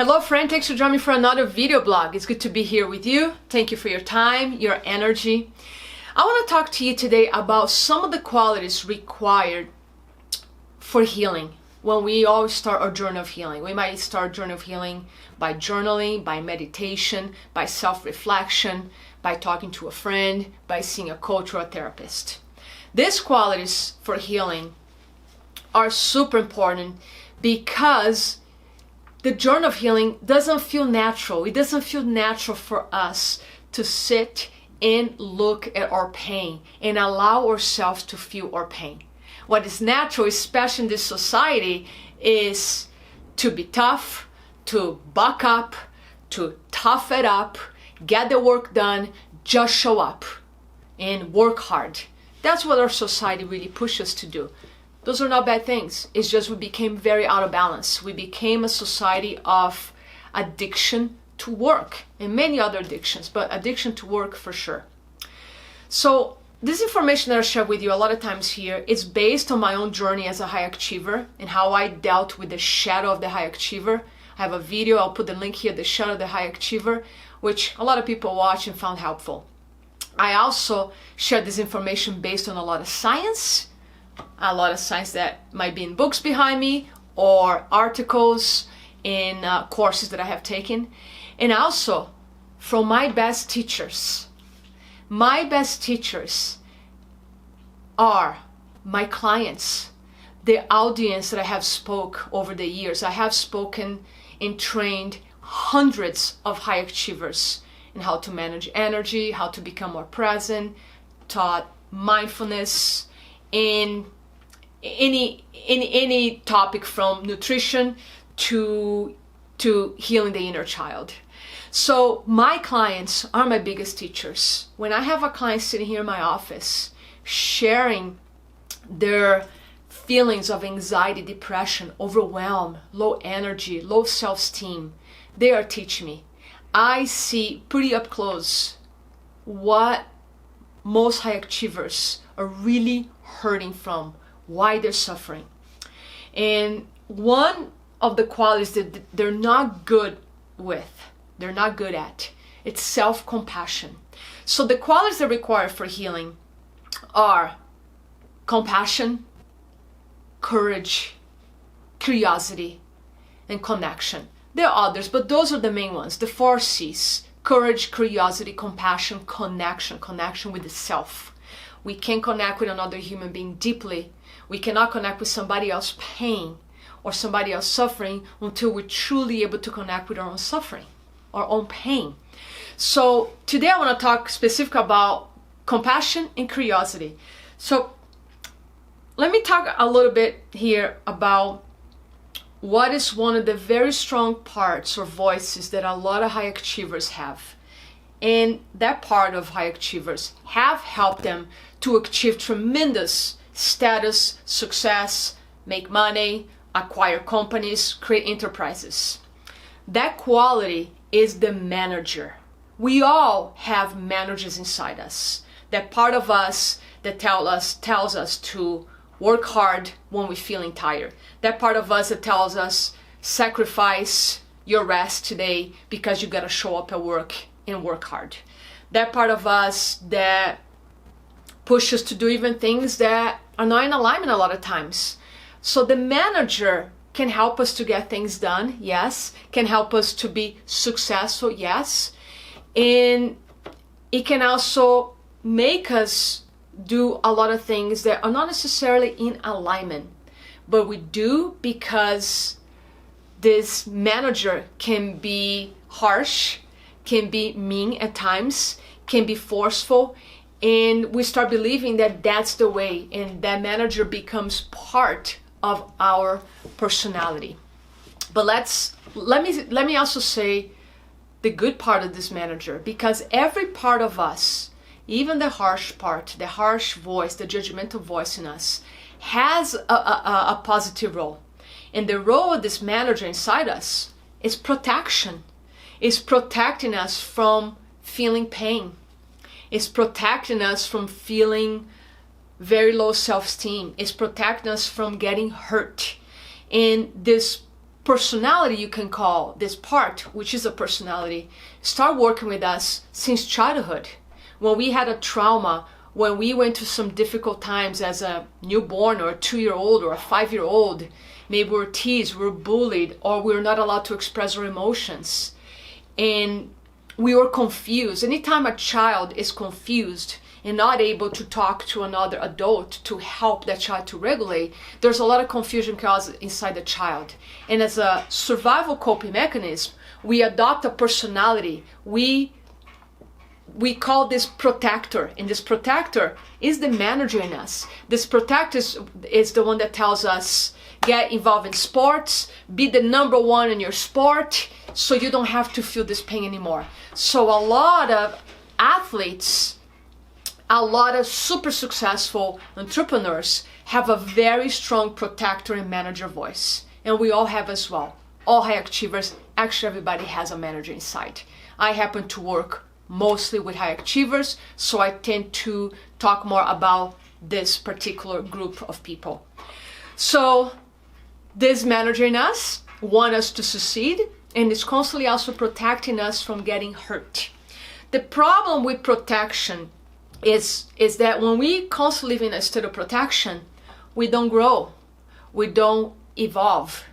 Hello friend, thanks for joining me for another video blog. It's good to be here with you. Thank you for your time, your energy. I want to talk to you today about some of the qualities required for healing. When we always start our journey of healing, we might start journey of healing by journaling, by meditation, by self-reflection, by talking to a friend, by seeing a coach or a therapist. These qualities for healing are super important because the journey of healing doesn't feel natural. It doesn't feel natural for us to sit and look at our pain and allow ourselves to feel our pain. What is natural, especially in this society, is to be tough, to buck up, to tough it up, get the work done, just show up and work hard. That's what our society really pushes us to do. Those are not bad things. It's just we became very out of balance. We became a society of addiction to work and many other addictions, but addiction to work for sure. So this information that I share with you a lot of times here is based on my own journey as a high achiever and how I dealt with the shadow of the high achiever. I have a video, I'll put the link here, the shadow of the high achiever, which a lot of people watched and found helpful. I also share this information based on a lot of science that might be in books behind me or articles in courses that I have taken, and also from my best teachers. My best teachers are my clients, the audience that I have spoke over the years. I have spoken and trained hundreds of high achievers in how to manage energy, how to become more present, taught mindfulness in any topic from nutrition to healing the inner child. So my clients are my biggest teachers. When I have a client sitting here in my office sharing their feelings of anxiety, depression, overwhelm, low energy, low self-esteem, they are teaching me. I see pretty up close what most high achievers are really hurting from, why they're suffering. And one of the qualities that they're not good at, it's self-compassion. So the qualities that are required for healing are compassion, courage, curiosity, and connection. There are others, but those are the main ones. The 4 C's: courage, curiosity, compassion, connection with the self. We can connect with another human being deeply. We cannot connect with somebody else's pain or somebody else suffering until we're truly able to connect with our own suffering, our own pain. So today I want to talk specifically about compassion and curiosity. So let me talk a little bit here about what is one of the very strong parts or voices that a lot of high achievers have. And that part of high achievers have helped them to achieve tremendous status, success, make money, acquire companies, create enterprises. That quality is the manager. We all have managers inside us. That part of us that tells us to work hard when we're feeling tired. That part of us that tells us sacrifice your rest today because you gotta show up at work and work hard. That part of us that pushes us to do even things that are not in alignment a lot of times. So the manager can help us to get things done, yes. Can help us to be successful, yes. And it can also make us do a lot of things that are not necessarily in alignment, but we do because this manager can be harsh, can be mean at times, can be forceful, and we start believing that that's the way, and that manager becomes part of our personality. But let me also say the good part of this manager, because every part of us, even the harsh part, the harsh voice, the judgmental voice in us, has a positive role. And the role of this manager inside us is protection. It's protecting us from feeling pain. It's protecting us from feeling very low self-esteem. It's protecting us from getting hurt. And this personality, you can call this part, which is a personality, start working with us since childhood. When we had a trauma, when we went through some difficult times as a newborn or a 2-year-old or a 5-year-old, maybe we were teased, we were bullied, or we were not allowed to express our emotions. And we were confused. Anytime a child is confused and not able to talk to another adult to help that child to regulate, there's a lot of confusion caused inside the child. And as a survival coping mechanism, we adopt a personality. We call this protector, and this protector is the manager in us. This protector is the one that tells us, get involved in sports, be the number one in your sport, so you don't have to feel this pain anymore. So a lot of athletes, a lot of super successful entrepreneurs have a very strong protector and manager voice. And we all have as well. All high achievers, actually everybody has a manager inside. I happen to work mostly with high achievers, so I tend to talk more about this particular group of people. So this manager in us wants us to succeed, and is constantly also protecting us from getting hurt. The problem with protection is that when we constantly live in a state of protection, we don't grow, we don't evolve,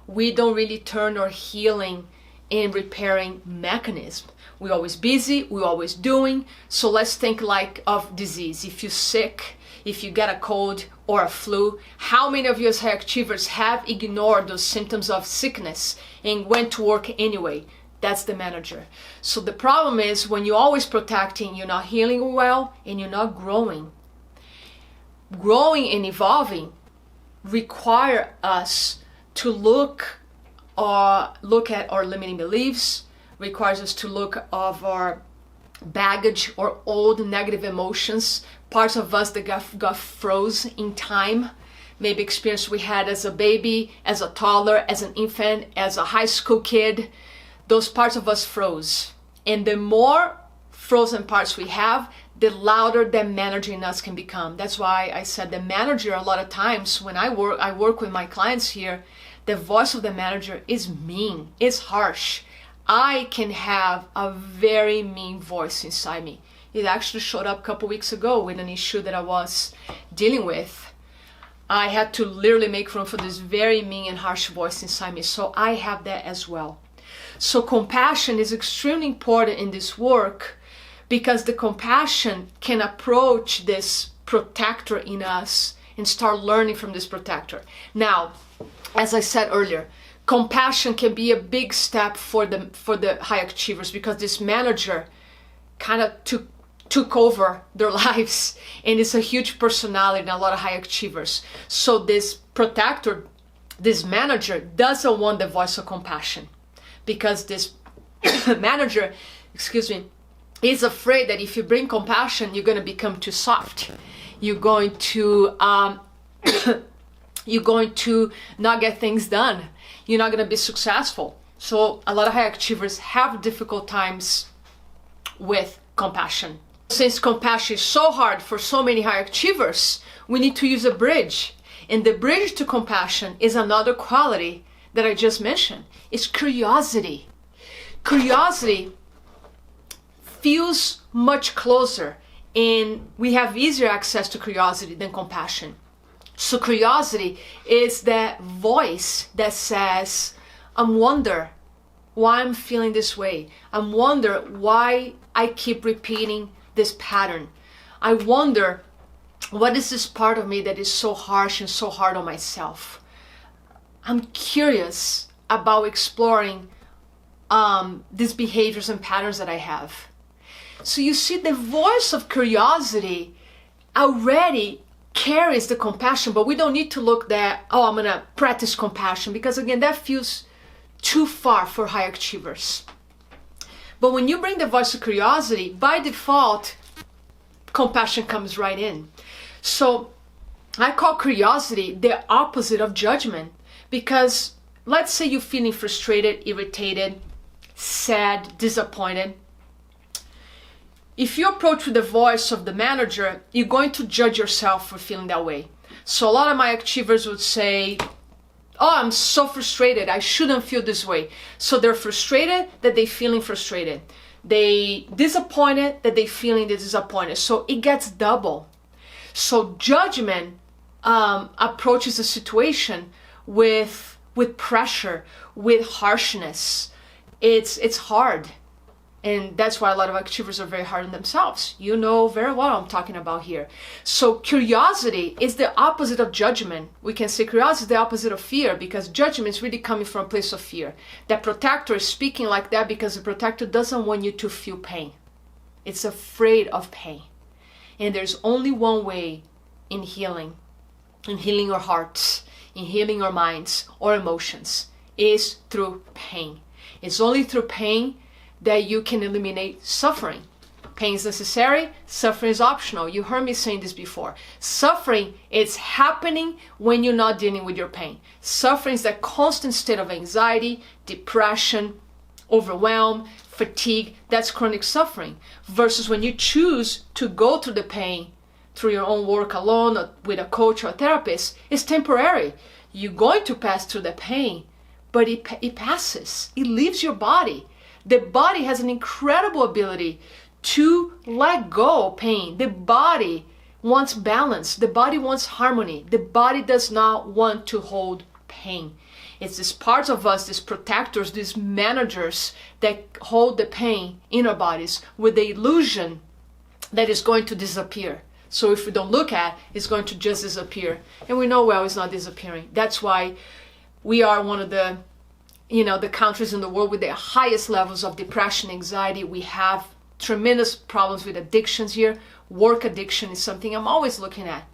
we don't really turn our healing and repairing mechanism. We're always busy, we're always doing. So let's think like of disease. If you're sick, if you get a cold or a flu, how many of you as high achievers have ignored those symptoms of sickness and went to work anyway? That's the manager. So the problem is when you're always protecting, you're not healing well and you're not growing. Growing and evolving require us to look at our limiting beliefs, requires us to look of our baggage or old negative emotions, parts of us that got froze in time, maybe experience we had as a baby, as a toddler, as an infant, as a high school kid. Those parts of us froze. And the more frozen parts we have, the louder the manager in us can become. That's why I said the manager, a lot of times when I work with my clients here, the voice of the manager is mean, it's harsh. I can have a very mean voice inside me. It actually showed up a couple weeks ago with an issue that I was dealing with. I had to literally make room for this very mean and harsh voice inside me. So I have that as well. So compassion is extremely important in this work because the compassion can approach this protector in us and start learning from this protector. Now, as I said earlier, compassion can be a big step for the high achievers because this manager kind of took over their lives, and it's a huge personality in a lot of high achievers. So this protector, this manager doesn't want the voice of compassion because this manager, is afraid that if you bring compassion, you're going to become too soft. You're going to not get things done. You're not going to be successful. So a lot of high achievers have difficult times with compassion. Since compassion is so hard for so many high achievers, we need to use a bridge. And the bridge to compassion is another quality that I just mentioned. It's curiosity. Curiosity feels much closer, and we have easier access to curiosity than compassion. So curiosity is that voice that says, I wonder why I'm feeling this way. I wonder why I keep repeating this pattern. I wonder what is this part of me that is so harsh and so hard on myself. I'm curious about exploring these behaviors and patterns that I have. So you see, the voice of curiosity already carries the compassion, but we don't need to look that, oh, I'm gonna practice compassion, because again, that feels too far for high achievers. But when you bring the voice of curiosity, by default, compassion comes right in. So I call curiosity the opposite of judgment, because let's say you're feeling frustrated, irritated, sad, disappointed. If you approach with the voice of the manager, you're going to judge yourself for feeling that way. So a lot of my achievers would say, Oh, I'm so frustrated. I shouldn't feel this way. So they're frustrated that they're feeling frustrated. They disappointed that they're feeling disappointed. So it gets double. So judgment approaches the situation with pressure, with harshness. It's hard. And that's why a lot of achievers are very hard on themselves. You know very well what I'm talking about here. So curiosity is the opposite of judgment. We can say curiosity is the opposite of fear, because judgment is really coming from a place of fear. That protector is speaking like that because the protector doesn't want you to feel pain. It's afraid of pain. And there's only one way in healing our hearts, in healing our minds or emotions, is through pain. It's only through pain that you can eliminate suffering. Pain is necessary, suffering is optional. You heard me saying this before. Suffering is happening when you're not dealing with your pain. Suffering is that constant state of anxiety, depression, overwhelm, fatigue. That's chronic suffering. Versus when you choose to go through the pain through your own work alone or with a coach or a therapist, it's temporary. You're going to pass through the pain, but it passes. It leaves your body. The body has an incredible ability to let go of pain. The body wants balance. The body wants harmony. The body does not want to hold pain. It's these parts of us, these protectors, these managers that hold the pain in our bodies with the illusion that it's going to disappear. So if we don't look at it, it's going to just disappear. And we know well it's not disappearing. That's why we are one of the countries in the world with the highest levels of depression, anxiety. We have tremendous problems with addictions here. Work addiction is something I'm always looking at.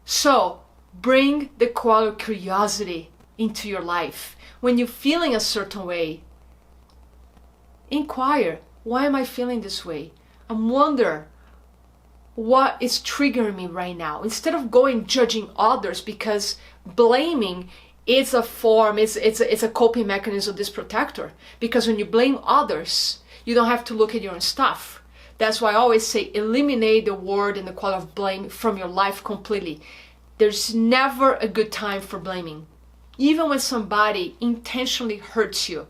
So bring the quality of curiosity into your life. When you're feeling a certain way, inquire, why am I feeling this way? And wonder what is triggering me right now. Instead of going judging others, because blaming it's a form, it's a coping mechanism of this protector. Because when you blame others, you don't have to look at your own stuff. That's why I always say eliminate the word and the quality of blame from your life completely. There's never a good time for blaming. Even when somebody intentionally hurts you,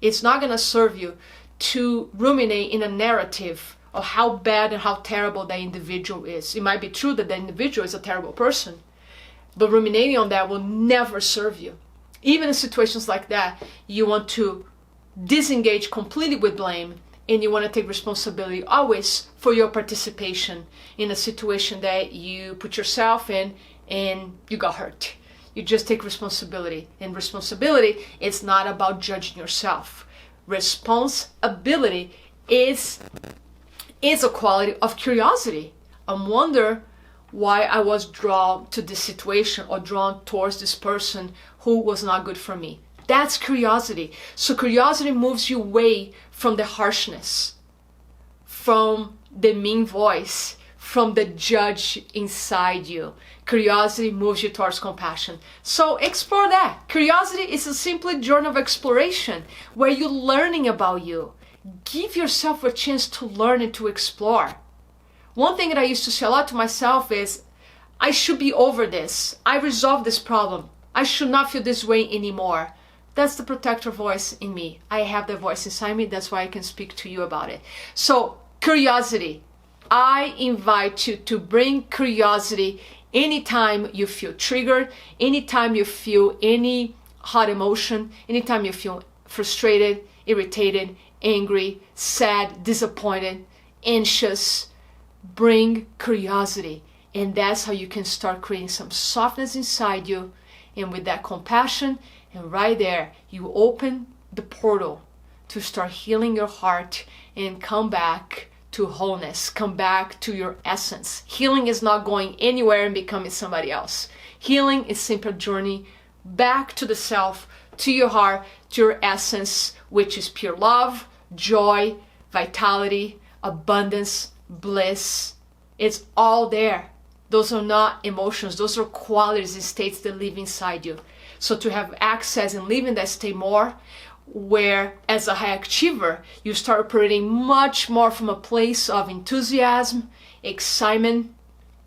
it's not going to serve you to ruminate in a narrative of how bad and how terrible that individual is. It might be true that the individual is a terrible person, but ruminating on that will never serve you. Even in situations like that, you want to disengage completely with blame, and you want to take responsibility always for your participation in a situation that you put yourself in and you got hurt. You just take responsibility. And responsibility is not about judging yourself. Responsibility is a quality of curiosity. I wonder why I was drawn to this situation or drawn towards this person who was not good for me. That's curiosity. So curiosity moves you away from the harshness, from the mean voice, from the judge inside you. Curiosity moves you towards compassion. So explore that. Curiosity is a simply journey of exploration where you're learning about you. Give yourself a chance to learn and to explore. One thing that I used to say a lot to myself is, I should be over this. I resolved this problem. I should not feel this way anymore. That's the protector voice in me. I have that voice inside me. That's why I can speak to you about it. So curiosity. I invite you to bring curiosity anytime you feel triggered, anytime you feel any hot emotion, anytime you feel frustrated, irritated, angry, sad, disappointed, anxious. Bring curiosity, and that's how you can start creating some softness inside you. And with that compassion, and right there, you open the portal to start healing your heart and come back to wholeness, come back to your essence. Healing is not going anywhere and becoming somebody else. Healing is simply a journey back to the self, to your heart, to your essence, which is pure love, joy, vitality, abundance, bliss. It's all there. Those are not emotions. Those are qualities and states that live inside you. So to have access and live in that state more, where as a high achiever, you start operating much more from a place of enthusiasm, excitement,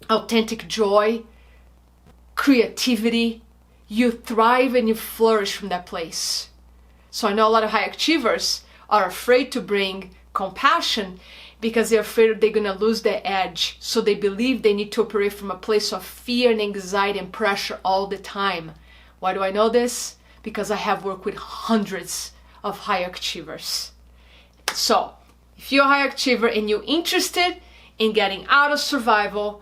authentic joy, creativity. you thrive and you flourish from that place. So I know a lot of high achievers are afraid to bring compassion because they're afraid they're going to lose their edge. So they believe they need to operate from a place of fear and anxiety and pressure all the time. Why do I know this? Because I have worked with hundreds of high achievers. So if you're a high achiever and you're interested in getting out of survival,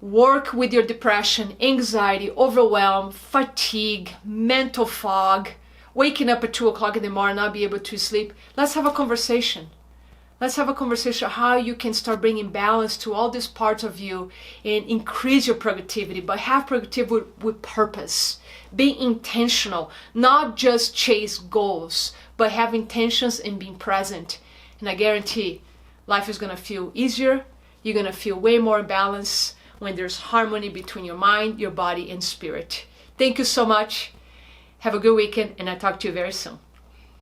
work with your depression, anxiety, overwhelm, fatigue, mental fog, waking up at 2 o'clock in the morning, not be able to sleep, let's have a conversation. Let's have a conversation how you can start bringing balance to all these parts of you and increase your productivity, but have productivity with purpose. Be intentional, not just chase goals, but have intentions and being present. And I guarantee life is going to feel easier. You're going to feel way more balance when there's harmony between your mind, your body, and spirit. Thank you so much. Have a good weekend, and I'll talk to you very soon.